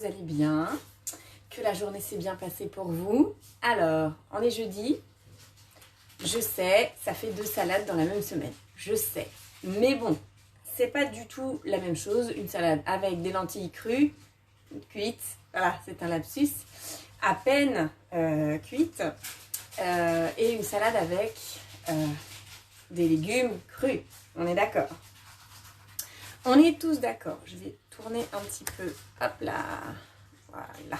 Vous allez bien, que la journée s'est bien passée pour vous. Alors, on est jeudi, je sais, ça fait 2 salades dans la même semaine, je sais. Mais bon, c'est pas du tout la même chose, une salade avec des lentilles crues, cuites, voilà, c'est un lapsus, à peine cuites, et une salade avec des légumes crus, on est d'accord. On est tous d'accord. Je vais tourner un petit peu. Hop là. Voilà.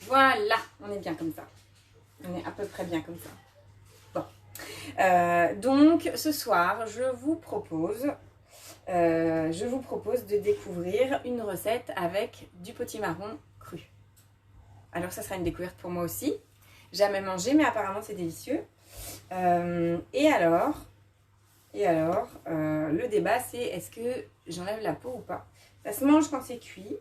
Voilà. On est bien comme ça. On est à peu près bien comme ça. Bon. Donc, ce soir, je vous propose de découvrir une recette avec du potimarron cru. Alors, ça sera une découverte pour moi aussi. Jamais mangé, mais apparemment, c'est délicieux. Et alors, le débat, c'est est-ce que j'enlève la peau ou pas? Ça se mange quand c'est cuit.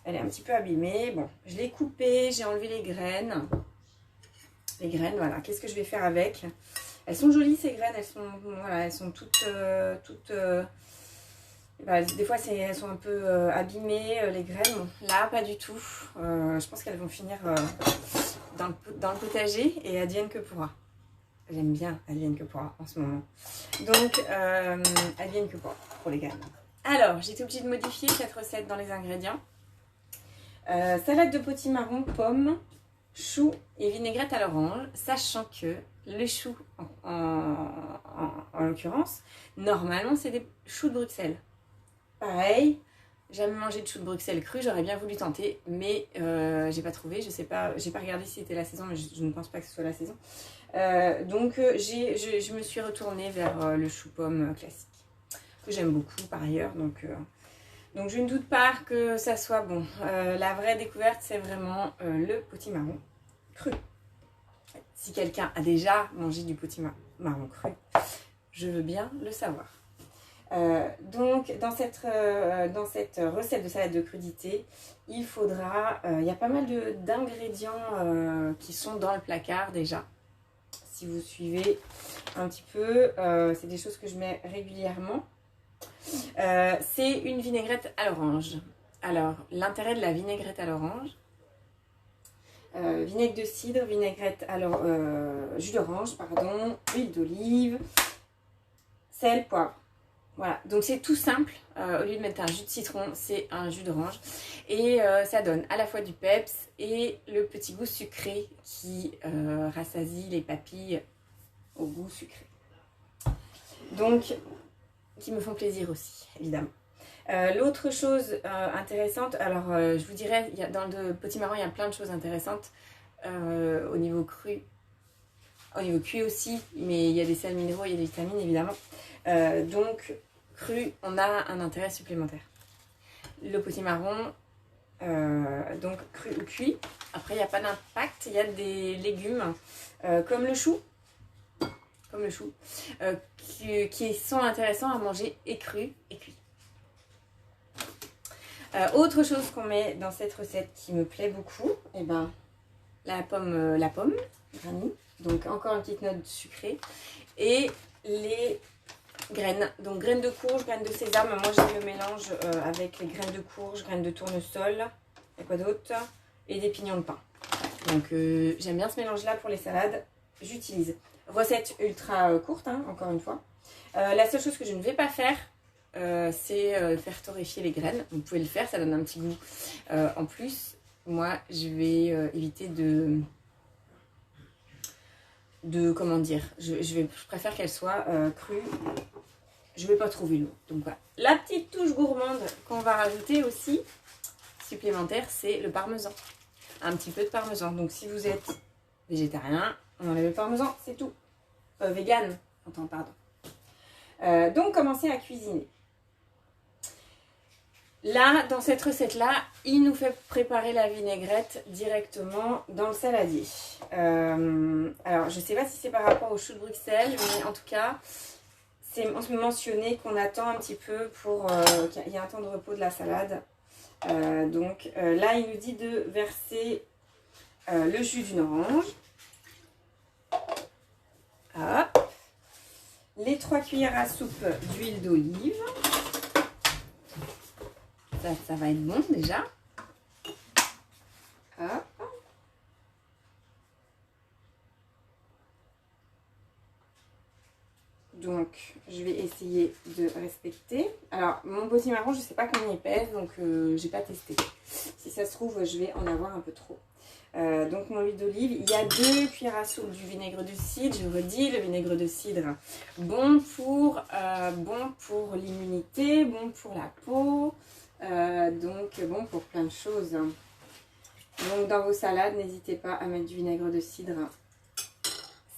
Elle est un petit peu abîmée. Bon, je l'ai coupée, j'ai enlevé les graines. Les graines, voilà. Qu'est-ce que je vais faire avec? Elles sont jolies, ces graines. Elles sont toutes... des fois, elles sont un peu abîmées, les graines. Bon, là, pas du tout. Je pense qu'elles vont finir dans le potager et advienne que pourra. J'aime bien advienne que pourra en ce moment. Donc, advienne que pourra pour les graines. Alors, j'ai été obligée de modifier cette recette dans les ingrédients. Salade de potimarron, pommes, choux et vinaigrette à l'orange, sachant que le chou, en l'occurrence, normalement, c'est des choux de Bruxelles. Pareil, jamais mangé de choux de Bruxelles cru, j'aurais bien voulu tenter, mais j'ai pas trouvé, je sais pas, j'ai pas regardé si c'était la saison, mais je ne pense pas que ce soit la saison. Donc je me suis retournée vers le chou pomme classique, que j'aime beaucoup par ailleurs, donc je ne doute pas que ça soit bon. La vraie découverte, c'est vraiment le potimarron cru. Si quelqu'un a déjà mangé du potimarron cru, je veux bien le savoir. Donc dans cette recette de salade de crudité, il faudra, il y a pas mal d'ingrédients qui sont dans le placard déjà. Si vous suivez un petit peu, c'est des choses que je mets régulièrement. C'est une vinaigrette à l'orange. Alors, l'intérêt de la vinaigrette à l'orange, vinaigre de cidre, vinaigrette à jus d'orange, pardon, huile d'olive, sel, poivre. Voilà, donc c'est tout simple. Au lieu de mettre un jus de citron, c'est un jus d'orange. Et ça donne à la fois du peps et le petit goût sucré qui rassasie les papilles au goût sucré. Donc, qui me font plaisir aussi, évidemment. L'autre chose intéressante, alors je vous dirais, dans le potimarron, il y a plein de choses intéressantes au niveau cru, au niveau cuit aussi, mais il y a des sels minéraux, il y a des vitamines évidemment. Donc, cru, on a un intérêt supplémentaire. Le potimarron, donc cru ou cuit, après il n'y a pas d'impact, il y a des légumes comme le chou, qui sont intéressants à manger et cru et cuit. Autre chose qu'on met dans cette recette qui me plaît beaucoup, et ben, la pomme granny, donc encore une petite note sucrée, et les graines, donc graines de courge, graines de sésame. Moi j'ai le mélange avec les graines de courge, graines de tournesol, et quoi d'autre, et des pignons de pain. Donc j'aime bien ce mélange là pour les salades, j'utilise. Recette ultra courte, hein, encore une fois. La seule chose que je ne vais pas faire, c'est faire torréfier les graines. Vous pouvez le faire, ça donne un petit goût en plus. Moi je vais éviter comment dire, je préfère qu'elle soit crue. Je ne vais pas trouver l'eau. Donc voilà. La petite touche gourmande qu'on va rajouter aussi, supplémentaire, c'est le parmesan. Un petit peu de parmesan. Donc si vous êtes végétarien, on enlève le parmesan, c'est tout. Vegan, pardon. Donc commencez à cuisiner. Là, dans cette recette-là, il nous fait préparer la vinaigrette directement dans le saladier. Alors, je ne sais pas si c'est par rapport au chou de Bruxelles, mais en tout cas, c'est mentionné qu'on attend un petit peu pour qu'il y ait un temps de repos de la salade. Donc là, il nous dit de verser le jus d'une orange. Hop. Les 3 cuillères à soupe d'huile d'olive. Ça va être bon déjà. Hop. Donc, je vais essayer de respecter. Alors, mon potimarron, je ne sais pas combien il pèse, donc j'ai pas testé. Si ça se trouve, je vais en avoir un peu trop. Donc, mon huile d'olive, il y a 2 cuillères à soupe du vinaigre de cidre. Je redis, le vinaigre de cidre, bon pour l'immunité, bon pour la peau, donc bon pour plein de choses. Donc, dans vos salades, n'hésitez pas à mettre du vinaigre de cidre.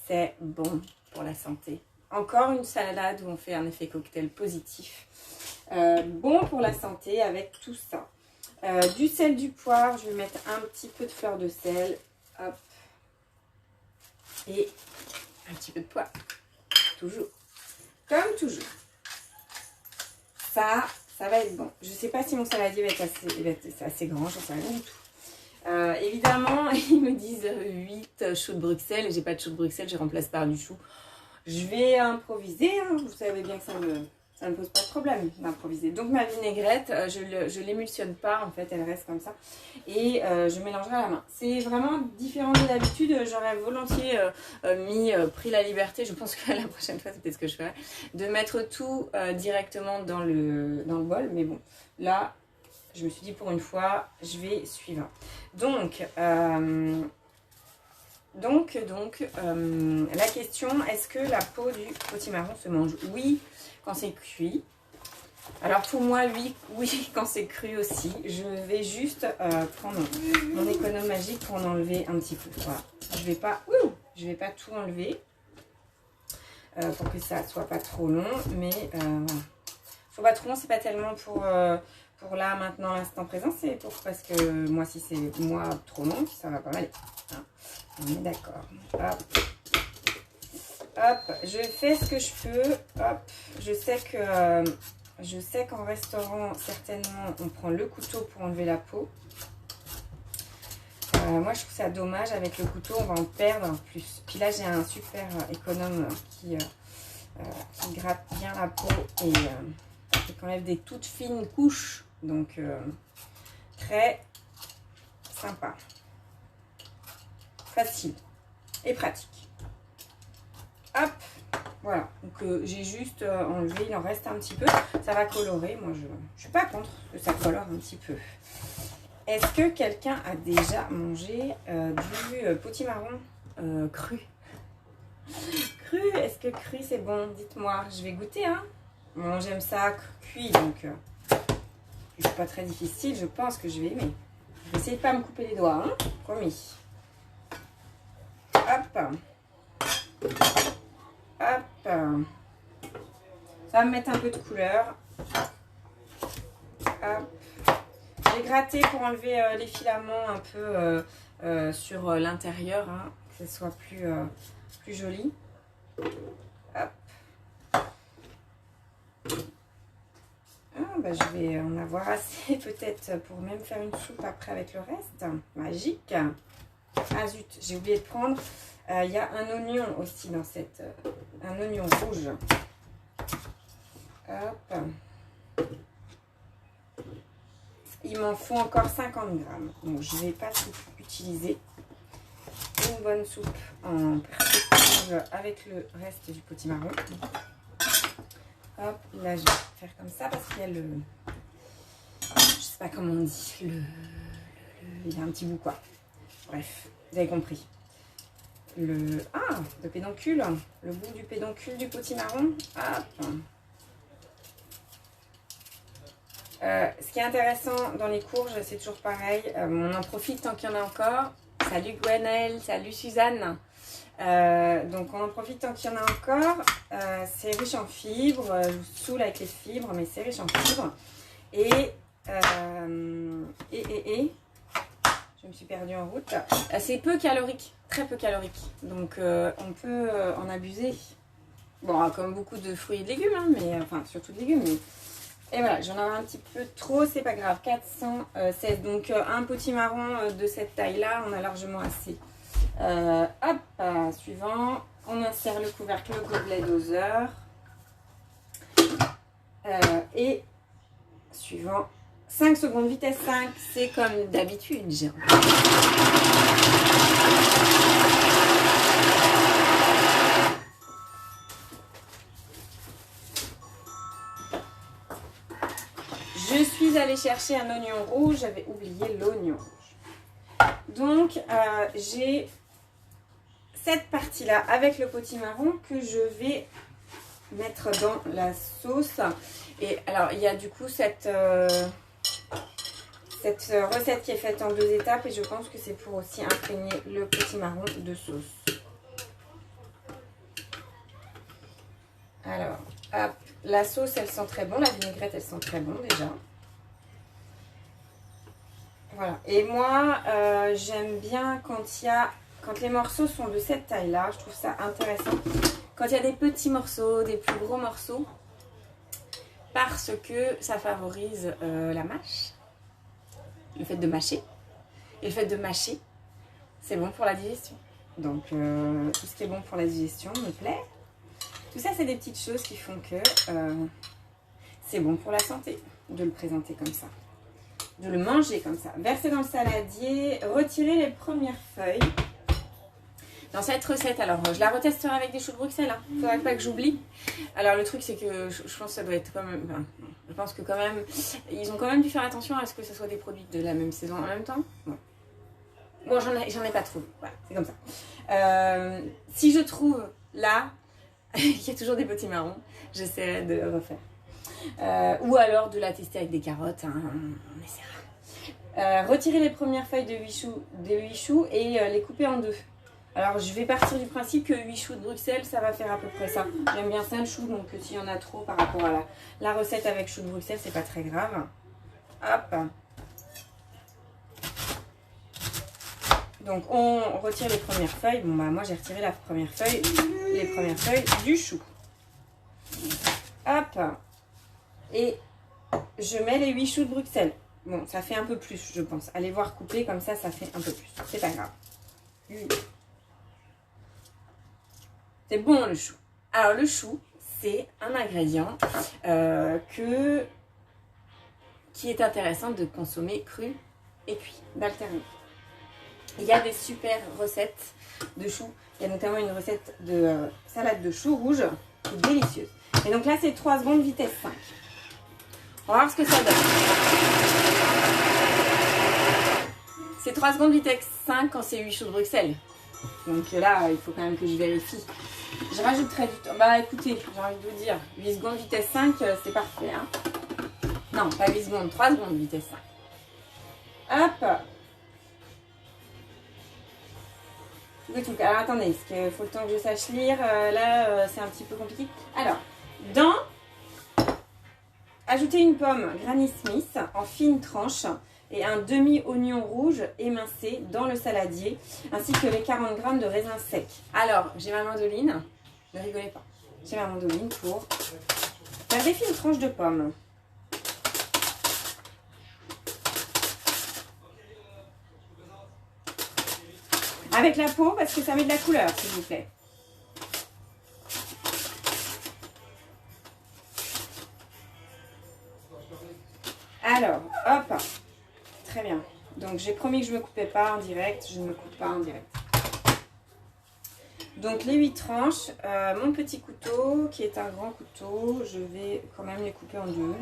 C'est bon pour la santé. Encore une salade où on fait un effet cocktail positif. Bon pour la santé avec tout ça. Du sel, du poivre. Je vais mettre un petit peu de fleur de sel. Hop. Et un petit peu de poivre. Toujours. Comme toujours. Ça va être bon. Je ne sais pas si mon saladier va être assez grand. J'en sais rien du tout. Évidemment, ils me disent 8 choux de Bruxelles. J'ai pas de choux de Bruxelles. Je remplace par du chou. Je vais improviser, hein. Vous savez bien que ça ne pose pas de problème d'improviser. Donc ma vinaigrette, je ne l'émulsionne pas, en fait, elle reste comme ça. Et je mélangerai à la main. C'est vraiment différent de d'habitude. J'aurais volontiers pris la liberté, je pense que la prochaine fois, c'est peut-être ce que je ferai, de mettre tout directement dans le bol. Mais bon, là, je me suis dit pour une fois, je vais suivre. Donc, la question, est-ce que la peau du potimarron se mange? Oui, quand c'est cuit. Alors pour moi, oui, quand c'est cru aussi. Je vais juste prendre mon économe magique pour en enlever un petit peu. Voilà. Je vais pas tout enlever pour que ça soit pas trop long. Mais voilà. Faut pas trop long, c'est pas tellement pour là, maintenant, l'instant présent. C'est parce que moi, si c'est moi trop long, ça va pas m'aller. Hein. On est d'accord. Hop. Hop. Je fais ce que je peux. Hop. Je sais qu'en restaurant, certainement, on prend le couteau pour enlever la peau. Moi, je trouve ça dommage. Avec le couteau, on va en perdre en plus. Puis là, j'ai un super économe qui gratte bien la peau et qui enlève des toutes fines couches. Donc, très sympa. Facile et pratique. Hop, voilà. Donc j'ai juste enlevé, il en reste un petit peu. Ça va colorer. Moi, je suis pas contre que ça colore un petit peu. Est-ce que quelqu'un a déjà mangé du potimarron cru? Cru, est-ce que cru c'est bon? Dites-moi, je vais goûter. Hein. Bon, j'aime ça cuit, donc c'est pas très difficile. Je pense que je vais aimer. Je vais essayer de pas me couper les doigts, hein, promis. Hop. Hop. Ça va me mettre un peu de couleur. Hop. J'ai gratté pour enlever les filaments un peu sur l'intérieur, hein, que ce soit plus joli. Hop. Ah, bah, je vais en avoir assez peut-être pour même faire une soupe après avec le reste. Magique. Ah zut, j'ai oublié de prendre. Il y a un oignon aussi dans cette... un oignon rouge. Hop. Il m'en faut encore 50 grammes. Donc je ne vais pas tout utiliser. Une bonne soupe en perspective avec le reste du potimarron. Hop, là je vais faire comme ça parce qu'il y a le... Je sais pas comment on dit. Il y a un petit bout quoi. Bref, vous avez compris. Le pédoncule. Le bout du pédoncule du potimarron. Hop. Ce qui est intéressant dans les courges, c'est toujours pareil. On en profite tant qu'il y en a encore. Salut Gwenaëlle, salut Suzanne. Donc on en profite tant qu'il y en a encore. C'est riche en fibres. Je vous saoule avec les fibres, mais c'est riche en fibres. Et je me suis perdue en route. C'est peu calorique, très peu calorique. Donc on peut en abuser. Bon, comme beaucoup de fruits et de légumes, hein, mais enfin surtout de légumes. Mais... Et voilà, j'en avais un petit peu trop, c'est pas grave. 416, donc un potimarron de cette taille-là, on a largement assez. Hop, suivant, on insère le couvercle, le gobelet doseur. Et suivant, 5 secondes, vitesse 5, c'est comme d'habitude. Je suis allée chercher un oignon rouge, j'avais oublié l'oignon rouge. Donc, j'ai cette partie-là avec le potimarron que je vais mettre dans la sauce. Et alors, il y a du coup cette recette qui est faite en 2 étapes et je pense que c'est pour aussi imprégner le potimarron de sauce. Alors, hop, la sauce, elle sent très bon. La vinaigrette, elle sent très bon déjà. Voilà. Et moi, j'aime bien quand les morceaux sont de cette taille-là. Je trouve ça intéressant. Quand il y a des petits morceaux, des plus gros morceaux. Parce que ça favorise la mâche. Le fait de mâcher. Et le fait de mâcher, c'est bon pour la digestion. Donc, tout ce qui est bon pour la digestion me plaît. Tout ça, c'est des petites choses qui font que c'est bon pour la santé de le présenter comme ça. De le manger comme ça. Verser dans le saladier, retirer les premières feuilles. Dans cette recette, alors je la retesterai avec des choux de Bruxelles. Hein. Il ne faudrait pas que j'oublie. Alors le truc, c'est que je pense que ça doit être quand même... Enfin, je pense que quand même... Ils ont quand même dû faire attention à ce que ce soit des produits de la même saison en même temps. Bon, j'en ai pas trouvé. Voilà, c'est comme ça. Si je trouve là... Il y a toujours des petits marrons. J'essaierai de le refaire. Ou alors de la tester avec des carottes. Hein, on essaiera. Retirer les premières feuilles de 8 choux et les couper en 2. Alors je vais partir du principe que 8 choux de Bruxelles, ça va faire à peu près ça. J'aime bien 5 choux, donc s'il y en a trop par rapport à la recette avec choux de Bruxelles, c'est pas très grave. Hop. Donc on retire les premières feuilles. Bon bah moi j'ai retiré les premières feuilles du chou. Hop. Et je mets les 8 choux de Bruxelles. Bon, ça fait un peu plus, je pense. Allez voir couper, comme ça, ça fait un peu plus. C'est pas grave. C'est bon le chou. Alors le chou, c'est un ingrédient qui est intéressant de consommer cru et cuit, d'alterner. Il y a des super recettes de choux. Il y a notamment une recette de salade de choux rouge qui est délicieuse. Et donc là, c'est 3 secondes vitesse 5. On va voir ce que ça donne. C'est 3 secondes vitesse 5 quand c'est 8 choux de Bruxelles. Donc là, il faut quand même que je vérifie. Je rajouterai du temps. Bah écoutez, j'ai envie de vous dire, 8 secondes vitesse 5, c'est parfait. Hein. Non, pas 8 secondes, 3 secondes vitesse 5. Hop. Alors attendez, parce qu'il faut le temps que je sache lire. Là, c'est un petit peu compliqué. Alors, ajouter une pomme Granny Smith en fines tranches et un demi-oignon rouge émincé dans le saladier, ainsi que les 40 g de raisins secs. Alors, j'ai ma mandoline. Ne rigolez pas. J'ai ma mandoline pour faire des fines tranches de pommes. Avec la peau, parce que ça met de la couleur, s'il vous plaît. Alors, hop. Très bien. Donc, j'ai promis que je ne me coupais pas en direct. Je ne me coupe pas en direct. Donc, les 8 tranches. Mon petit couteau, qui est un grand couteau, je vais quand même les couper en 2.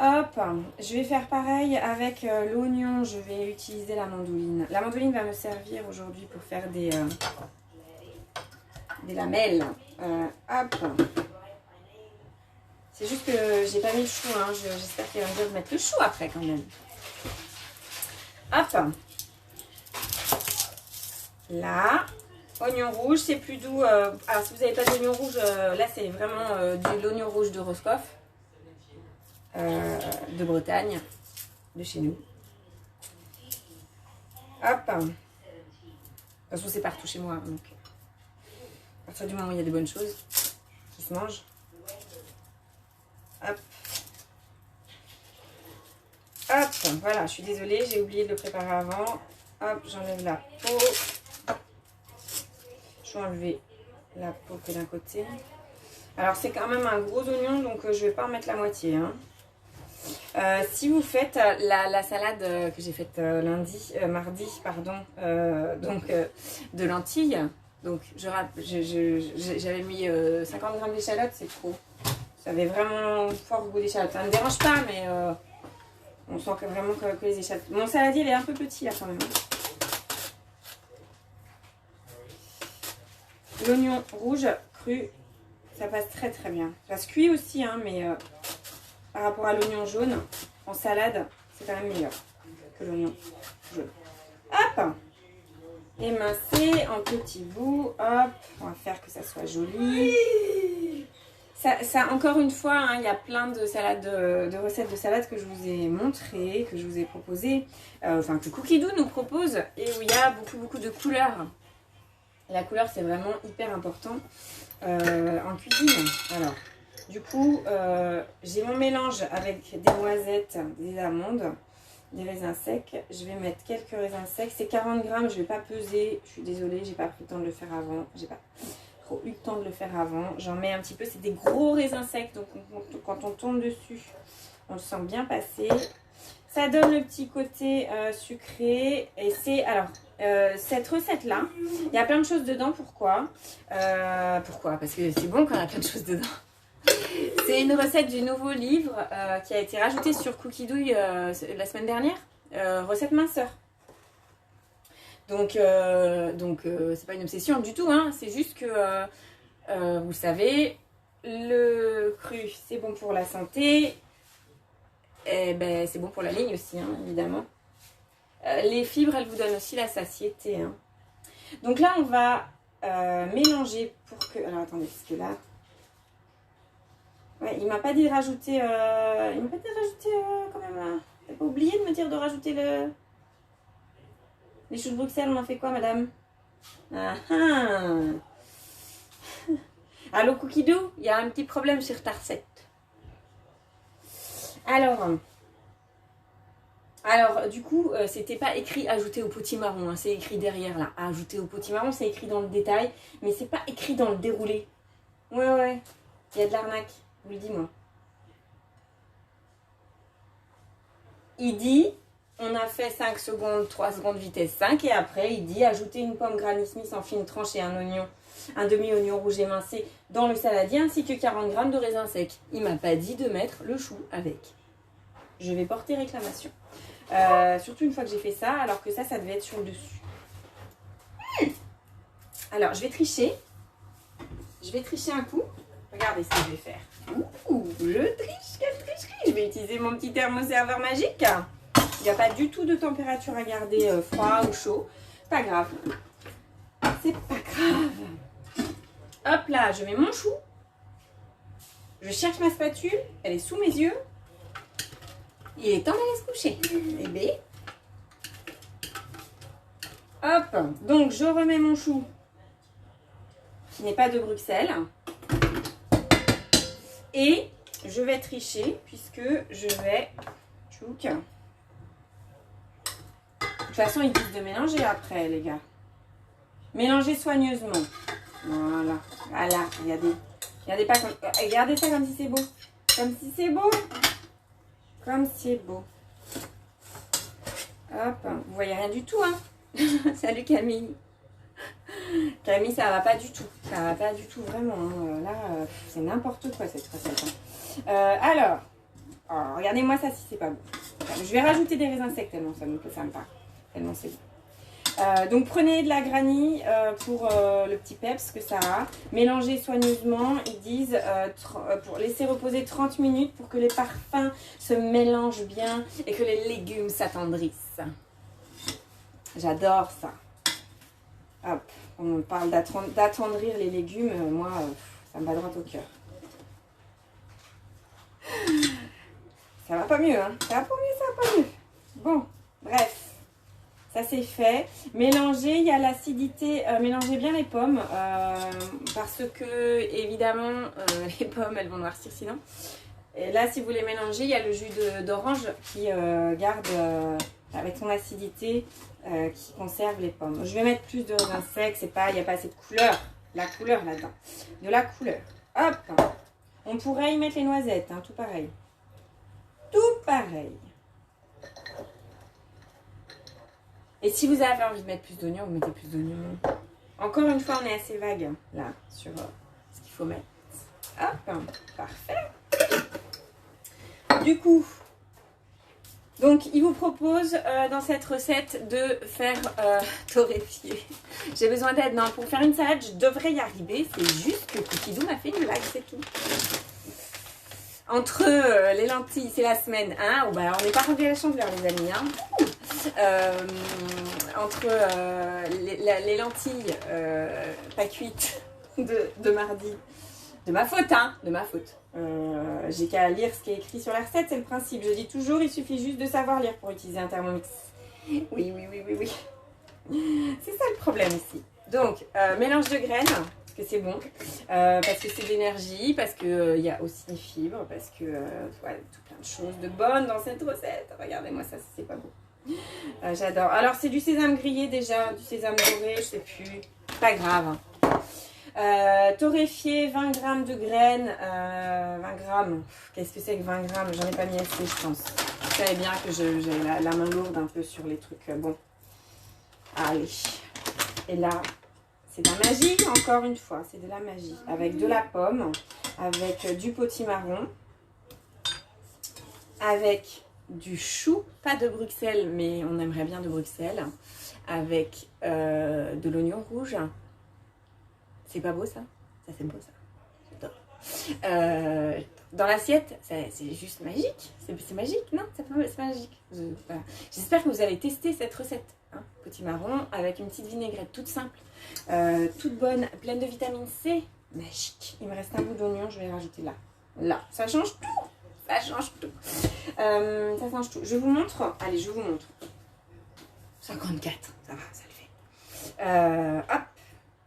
Hop, je vais faire pareil avec l'oignon, je vais utiliser la mandoline. La mandoline va me servir aujourd'hui pour faire des lamelles. Hop. C'est juste que j'ai pas mis le chou, hein. J'espère qu'il va me dire de mettre le chou après quand même. Hop. Là, oignon rouge, c'est plus doux. Alors si vous n'avez pas d'oignon rouge, là c'est vraiment de l'oignon rouge de Roscoff. De Bretagne, de chez nous. Hop. De toute façon, c'est partout chez moi. Donc, à partir du moment où il y a des bonnes choses qui se mangent. Hop. Hop. Voilà, je suis désolée, j'ai oublié de le préparer avant. Hop, j'enlève la peau. Je vais enlever la peau que d'un côté. Alors c'est quand même un gros oignon, donc je vais pas en mettre la moitié. Hein. Si vous faites la salade que j'ai faite mardi, pardon, de lentilles, donc j'avais mis 50 grammes d'échalotes, c'est trop. Ça avait vraiment fort goût d'échalote. Ça ne me dérange pas, mais on sent que vraiment que les échalotes. Mon saladier, il est un peu petit là quand même. L'oignon rouge cru, ça passe très très bien. Ça se cuit aussi, hein, mais par rapport à l'oignon jaune, en salade, c'est quand même meilleur que l'oignon jaune. Hop! Émincer en petits bouts. Hop! On va faire que ça soit joli. Ça encore une fois, hein, il y a plein de salades, de recettes de salade que je vous ai montrées, que je vous ai proposées, que Cookie Doo nous propose, et où il y a beaucoup de couleurs. La couleur, c'est vraiment hyper important en cuisine. Alors, du coup, j'ai mon mélange avec des noisettes, des amandes, des raisins secs. Je vais mettre quelques raisins secs. C'est 40 grammes, je ne vais pas peser. Je suis désolée, j'ai pas pris le temps de le faire avant. J'ai pas trop eu le temps de le faire avant. J'en mets un petit peu. C'est des gros raisins secs, donc quand on tombe dessus, on le sent bien passer. Ça donne le petit côté sucré. Et c'est... Alors, cette recette-là, il y a plein de choses dedans. Pourquoi? Parce que c'est bon quand il y a plein de choses dedans. C'est une recette du nouveau livre qui a été rajoutée sur Cookie Doo la semaine dernière. Recette minceur. Donc c'est pas une obsession du tout. Hein. C'est juste que, vous savez, le cru, c'est bon pour la santé. Et ben, c'est bon pour la ligne aussi, hein, évidemment. Les fibres, elles vous donnent aussi la satiété. Hein. Donc là, on va mélanger pour que... Alors, attendez, parce que là... Ouais, il m'a pas dit de rajouter... Il m'a pas dit de rajouter quand même... T'as pas oublié de me dire de rajouter les choux de Bruxelles, on en fait quoi, madame? Ah ah. Allô, Cookie Doo, il y a un petit problème sur ta recette. Alors, du coup, c'était pas écrit ajouter au potimarron, hein, c'est écrit derrière là. Ajouter au potimarron, c'est écrit dans le détail, mais c'est pas écrit dans le déroulé. Ouais, il y a de l'arnaque, je vous le dis moi. Il dit, on a fait 5 secondes, 3 secondes vitesse 5, et après il dit ajouter une pomme Granny Smith en fine tranche et un oignon, un demi-oignon rouge émincé dans le saladier, ainsi que 40 g de raisins secs. Il m'a pas dit de mettre le chou avec. Je vais porter réclamation. Surtout une fois que j'ai fait ça, alors que ça devait être sur le dessus. Alors, je vais tricher. Je vais tricher un coup. Regardez ce que je vais faire. Ouh, je triche, quelle tricherie. Je vais utiliser mon petit thermoserveur magique. Il n'y a pas du tout de température à garder froid ou chaud. Pas grave. C'est pas grave. Hop là, je mets mon chou. Je cherche ma spatule. Elle est sous mes yeux. Il est temps d'aller se coucher. Bébé. Hop. Donc, je remets mon chou qui n'est pas de Bruxelles. Et je vais tricher puisque je vais... Tchouk. De toute façon, ils disent de mélanger après, les gars. Mélanger soigneusement. Voilà. Voilà. Regardez pas comme... Regardez ça comme si c'est beau. Comme si c'est beau. Comme c'est beau. Hop, vous voyez rien du tout, hein. Salut Camille. Camille, ça va pas du tout. Ça va pas du tout, vraiment. Hein. Là, c'est n'importe quoi cette recette. Hein. Alors, regardez-moi ça si c'est pas bon. Je vais rajouter des raisins secs tellement ça me parle. Tellement c'est bon. Donc prenez de la granny pour le petit peps que ça a. Mélangez soigneusement. Ils disent pour laisser reposer 30 minutes pour que les parfums se mélangent bien et que les légumes s'attendrissent. J'adore ça. Hop, on parle d'attendrir les légumes. Moi, ça me va droit au cœur. Ça va pas mieux, hein. Ça va pas mieux, ça va pas mieux. Bon, bref. Ça c'est fait. Mélangez, il y a l'acidité. Mélangez bien les pommes parce que évidemment les pommes elles vont noircir sinon. Et là si vous les mélangez, il y a le jus d'orange qui garde avec son acidité qui conserve les pommes. Je vais mettre plus de raisins secs. C'est pas, il n'y a pas assez de couleur. La couleur là-dedans. De la couleur. Hop. On pourrait y mettre les noisettes, hein, tout pareil. Tout pareil. Et si vous avez envie de mettre plus d'oignons, vous mettez plus d'oignons. Encore une fois, on est assez vague, là, sur ce qu'il faut mettre. Hop, parfait. Du coup, donc, il vous propose dans cette recette de faire torréfier. J'ai besoin d'aide. Non, pour faire une salade, je devrais y arriver. C'est juste que Cookidou m'a fait une blague, c'est tout. Entre les lentilles, c'est la semaine, hein. Oh, bah, on n'est pas rendu à la chandeleur, les amis, hein. Entre les lentilles pas cuites de mardi. De ma faute, hein, de ma faute. J'ai qu'à lire ce qui est écrit sur la recette, c'est le principe. Je dis toujours, il suffit juste de savoir lire pour utiliser un Thermomix. Oui. C'est ça le problème ici. Donc, mélange de graines, parce que c'est bon, parce que c'est de l'énergie, parce qu'il y a aussi des fibres, parce que voilà, tout plein de choses de bonnes dans cette recette. Regardez-moi ça, c'est pas beau. J'adore. Alors, c'est du sésame grillé déjà, du sésame doré, je sais plus. Pas grave. Torréfié, 20 g de graines, 20 grammes, qu'est-ce que c'est que 20 grammes? J'en ai pas mis assez, je pense. Vous savez bien que j'ai la main lourde un peu sur les trucs, bon. Allez, et là, c'est de la magie, encore une fois, c'est de la magie. Avec de la pomme, avec du potimarron, avec du chou, pas de Bruxelles, mais on aimerait bien de Bruxelles, avec de l'oignon rouge. C'est pas beau ça? Ça c'est beau ça. J'adore. Dans l'assiette, c'est juste magique. C'est magique, non? C'est magique. Voilà. J'espère que vous allez tester cette recette. Hein. Potimarron avec une petite vinaigrette toute simple, toute bonne, pleine de vitamine C. Magique. Il me reste un bout d'oignon, je vais le rajouter là. Là, ça change tout. Ça change tout. Ça change tout. Je vous montre. Allez, je vous montre. 54, ça va, ça le fait. Hop.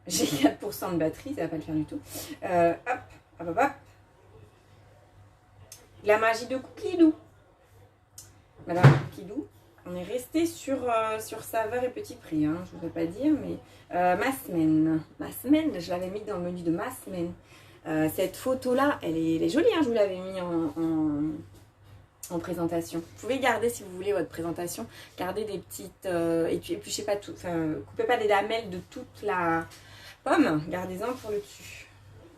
J'ai 4% de batterie, ça va pas le faire du tout. Hop. La magie de Cookidou. Madame Cookidou, on est resté sur saveur et petit prix, hein, je ne veux pas dire, mais ma semaine, je l'avais mis dans le menu de ma semaine. Cette photo-là, elle est jolie, hein, je vous l'avais mis en présentation. Vous pouvez garder, si vous voulez, votre présentation, gardez des petites, épluchez pas tout, enfin, coupez pas des lamelles de toute la pomme, gardez-en pour le dessus.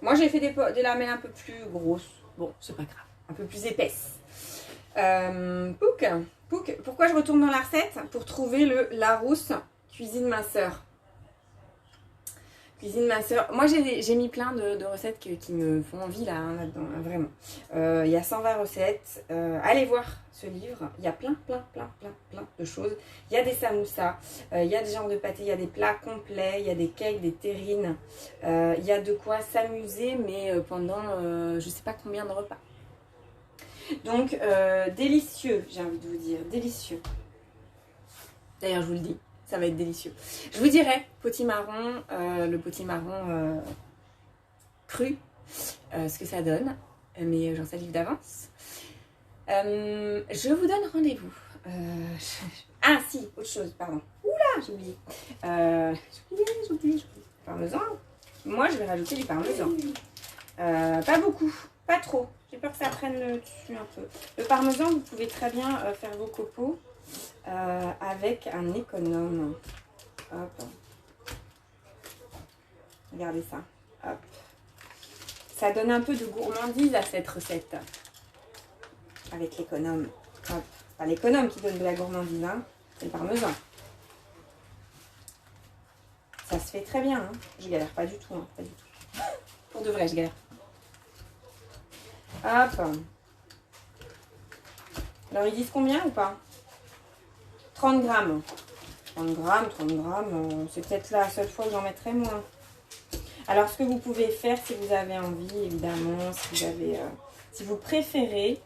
Moi, j'ai fait des lamelles un peu plus grosses. Bon, c'est pas grave. Un peu plus épaisses. Pouk. Pourquoi je retourne dans la recette? Pour trouver le Larousse cuisine minceur. Cuisine minceur. Moi, j'ai mis plein de recettes qui me font envie là, hein, là-dedans, hein, vraiment. Il y a 120 recettes. Allez voir ce livre. Il y a plein de choses. Il y a des samoussas, il y a des genres de pâtés, il y a des plats complets, il y a des cakes, des terrines. Il y a de quoi s'amuser, mais pendant je sais pas combien de repas. Donc, délicieux, j'ai envie de vous dire. Délicieux. D'ailleurs, je vous le dis. Ça va être délicieux. Je vous dirai, potimarron, le potimarron cru, ce que ça donne. Mais j'en salive d'avance. Je vous donne rendez-vous. Ah si, autre chose, pardon. Oula, j'ai oublié. J'ai oublié. Parmesan. Moi, je vais rajouter du parmesan. Pas beaucoup, pas trop. J'ai peur que ça prenne le dessus un peu. Le parmesan, vous pouvez très bien faire vos copeaux. Avec un économe. Hop. Regardez ça. Hop. Ça donne un peu de gourmandise à cette recette. Avec l'économe. Hop. Pas l'économe qui donne de la gourmandise, hein. C'est le parmesan. Ça se fait très bien, hein. Je galère pas du tout, hein. Pas du tout. Pour de vrai, je galère. Hop. Alors, ils disent combien ou pas? 30 grammes. 30 grammes, c'est peut-être la seule fois où j'en mettrai moins. Alors, ce que vous pouvez faire, si vous avez envie, évidemment, si vous préférez,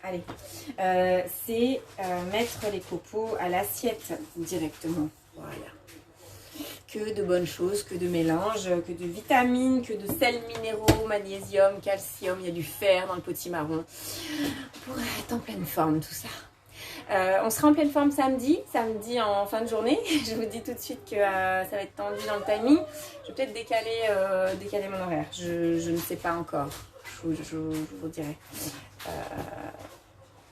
allez, c'est mettre les copeaux à l'assiette directement. Voilà. Que de bonnes choses, que de mélanges, que de vitamines, que de sels minéraux, magnésium, calcium, il y a du fer dans le potimarron. Pour être en pleine forme, tout ça. On sera en pleine forme samedi en fin de journée. Je vous dis tout de suite que ça va être tendu dans le timing. Je vais peut-être décaler mon horaire. Je ne sais pas encore. Je vous dirai.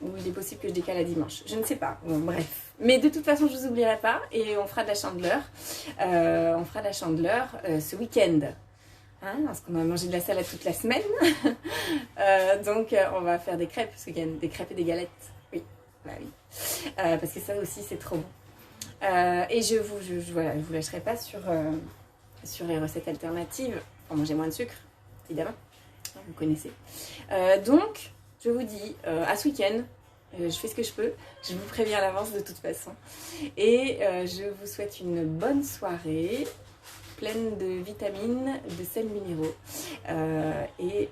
Ou il est possible que je décale à dimanche. Je ne sais pas. Bon, bref. Mais de toute façon, je ne vous oublierai pas. Et on fera de la chandeleur. Ce week-end. Hein, parce qu'on a mangé de la salade toute la semaine. Donc, on va faire des crêpes ce week-end. Des crêpes et des galettes. Oui. Bah oui. Parce que ça aussi, c'est trop bon. Et je vous lâcherai pas sur les recettes alternatives pour manger moins de sucre, évidemment. Vous connaissez. Donc, je vous dis à ce week-end. Je fais ce que je peux. Je vous préviens à l'avance de toute façon. Et je vous souhaite une bonne soirée pleine de vitamines, de sels minéraux et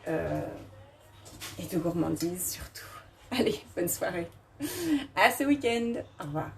de gourmandises surtout. Allez, bonne soirée. À ce week-end. Au revoir.